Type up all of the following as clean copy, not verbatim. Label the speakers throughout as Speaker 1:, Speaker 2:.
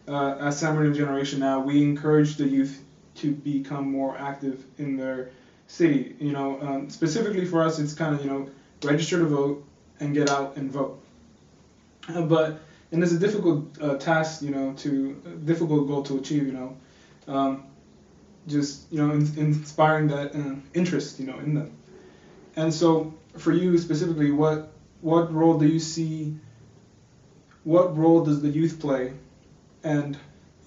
Speaker 1: as San Bernardino Generation Now, we encourage the youth to become more active in their city. Specifically for us, it's kind of, register to vote and get out and vote. And it's a difficult task, difficult goal to achieve, just, inspiring that interest, in them. And so for you specifically, what role do you see, what role does the youth play and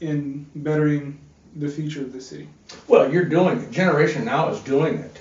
Speaker 1: in bettering the future of the city?
Speaker 2: Well, you're doing it. Generation Now is doing it.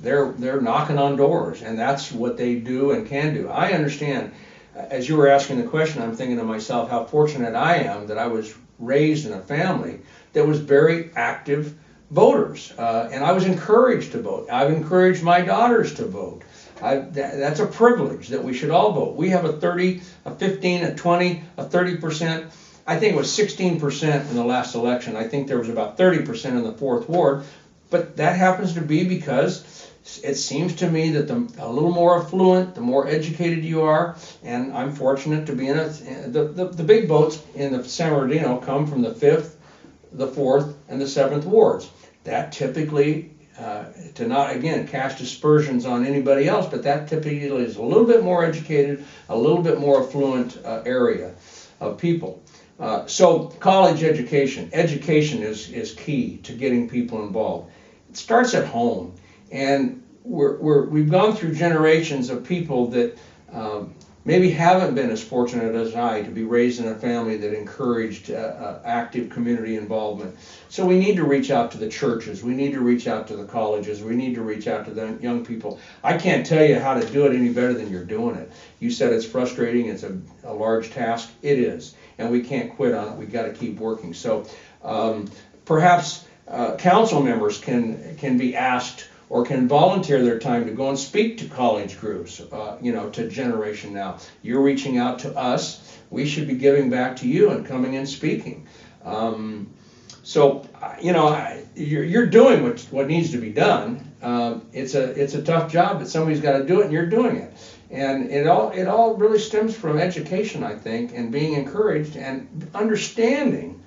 Speaker 2: They're knocking on doors, and that's what they do and can do. I understand. As you were asking the question, I'm thinking to myself how fortunate I am that I was raised in a family that was very active voters, and I was encouraged to vote. I've encouraged my daughters to vote. That's a privilege that we should all vote. We have a 30, a 15, a 20, a 30%. I think it was 16% in the last election. I think there was about 30% in the 4th Ward. But that happens to be because it seems to me that a little more affluent, the more educated you are, and I'm fortunate to be in the big votes in the San Bernardino come from the 5th, the 4th, and the 7th Wards. That typically, to not, again, cast aspersions on anybody else, but that typically is a little bit more educated, a little bit more affluent area of people. So college education is key to getting people involved. It starts at home, and we've gone through generations of people that maybe haven't been as fortunate as I to be raised in a family that encouraged active community involvement. So we need to reach out to the churches, we need to reach out to the colleges, we need to reach out to the young people. I can't tell you how to do it any better than you're doing it. You said it's frustrating, it's a large task. It is, and we can't quit on it. We've got to keep working. So perhaps council members can be asked or can volunteer their time to go and speak to college groups, to Generation Now. You're reaching out to us. We should be giving back to you and coming and speaking. You're doing what needs to be done. It's a tough job, but somebody's got to do it, and you're doing it. And it all really stems from education, I think, and being encouraged and understanding.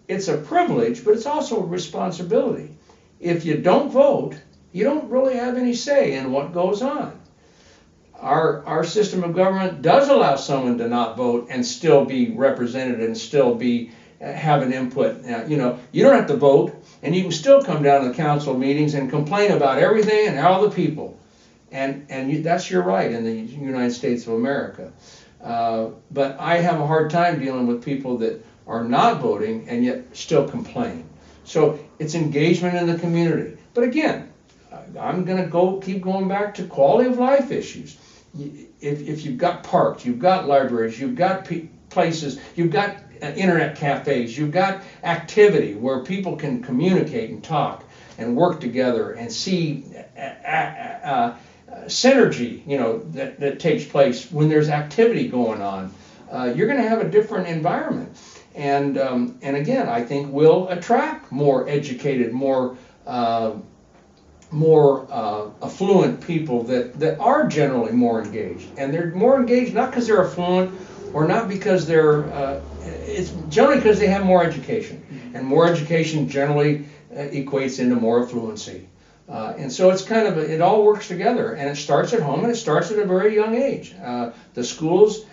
Speaker 2: It's a privilege, but it's also a responsibility. If you don't vote, you don't really have any say in what goes on. Our system of government does allow someone to not vote and still be represented and still have an input. You don't have to vote, and you can still come down to the council meetings and complain about everything and all the people. And that's your right in the United States of America. But I have a hard time dealing with people that are not voting and yet still complain. So it's engagement in the community. But again, I'm going to keep going back to quality of life issues. If you've got parks, you've got libraries, you've got places, you've got internet cafes, you've got activity where people can communicate and talk and work together and see synergy, that takes place when there's activity going on. You're going to have a different environment. And again, I think we'll attract more educated, more affluent people that are generally more engaged. And they're more engaged not because they're affluent or not because it's generally because they have more education. And more education generally equates into more affluency. And so it's kind of, it all works together. And it starts at home, and it starts at a very young age. The schools,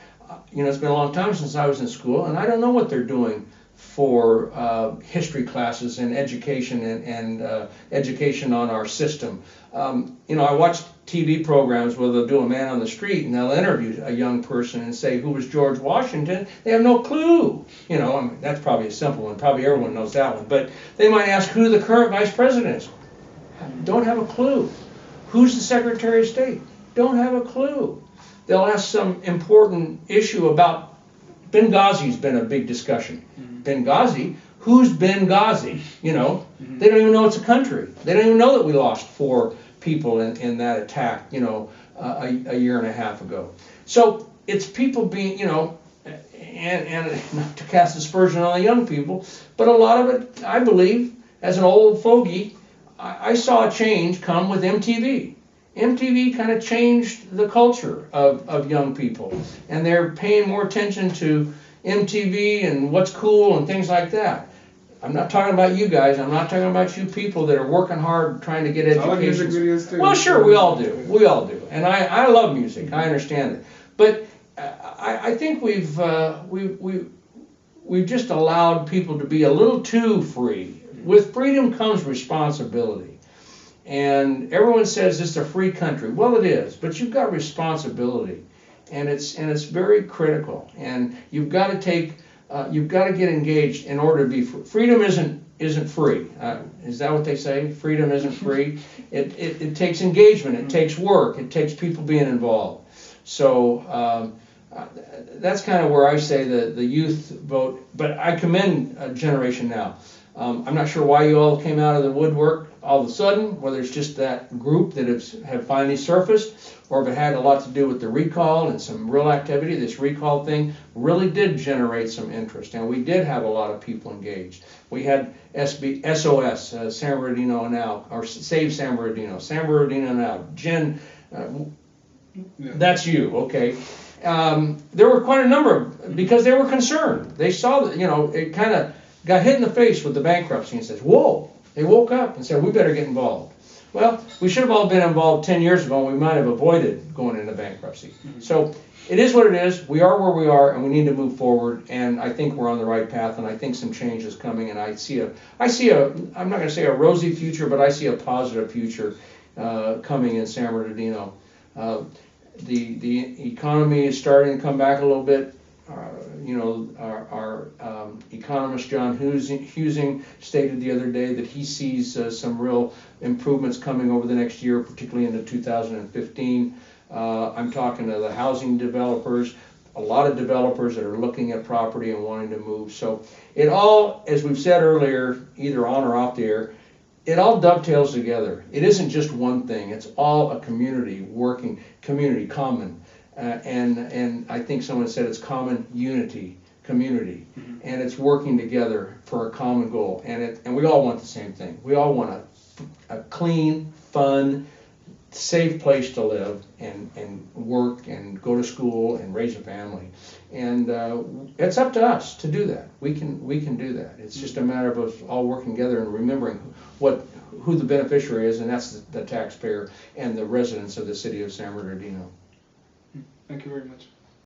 Speaker 2: it's been a long time since I was in school, and I don't know what they're doing for history classes and education and education on our system. I watch TV programs where they'll do a man on the street and they'll interview a young person and say, who was George Washington? They have no clue. That's probably a simple one. Probably everyone knows that one. But they might ask who the current vice president is. Don't have a clue. Who's the Secretary of State? Don't have a clue. They'll ask some important issue about Benghazi's been a big discussion. Mm-hmm. Benghazi? Who's Benghazi? Mm-hmm. They don't even know it's a country. They don't even know that we lost 4 people in that attack, a year and a half ago. So it's people being, and not to cast aspersion on the young people, but a lot of it, I believe, as an old fogey, I saw a change come with MTV. MTV kind of changed the culture of young people, and they're paying more attention to MTV and what's cool and things like that. I'm not talking about you guys. I'm not talking about you people that are working hard trying to get education.
Speaker 1: I like music videos too.
Speaker 2: Well, sure, we all do. We all do. And I love music. I understand it. But I think we've just allowed people to be a little too free. With freedom comes responsibility. And everyone says it's a free country. Well, it is. But you've got responsibility. And it's very critical. And you've got to get engaged in order to be free. Freedom isn't free. Is that what they say? Freedom isn't free. It takes engagement. It takes work. It takes people being involved. So that's kind of where I say the youth vote. But I commend Generation Now. I'm not sure why you all came out of the woodwork all of a sudden, whether it's just that group that have finally surfaced, or if it had a lot to do with the recall and some real activity. This recall thing really did generate some interest, and we did have a lot of people engaged. We had SOS, San Bernardino Now, or Save San Bernardino Now. Jen, that's you, okay. There were quite a number because they were concerned. They saw that, it kind of got hit in the face with the bankruptcy and says, whoa. They woke up and said, we better get involved. Well, we should have all been involved 10 years ago, and we might have avoided going into bankruptcy. Mm-hmm. So it is what it is. We are where we are, and we need to move forward. And I think we're on the right path, and I think some change is coming. And I see a I'm not going to say a rosy future, but I see a positive future coming in San Bernardino. The economy is starting to come back a little bit. Our economist John Husing stated the other day that he sees some real improvements coming over the next year, particularly into 2015. I'm talking to the housing developers, a lot of developers that are looking at property and wanting to move. So it all, as we've said earlier, either on or off the air, it all dovetails together. It isn't just one thing. It's all a community, common. And I think someone said it's common unity, community, mm-hmm. and it's working together for a common goal. And we all want the same thing. We all want a clean, fun, safe place to live and work and go to school and raise a family. And it's up to us to do that. We can do that. It's just a matter of us all working together and remembering who the beneficiary is, and that's the taxpayer and the residents of the city of San Bernardino.
Speaker 1: Thank you very much.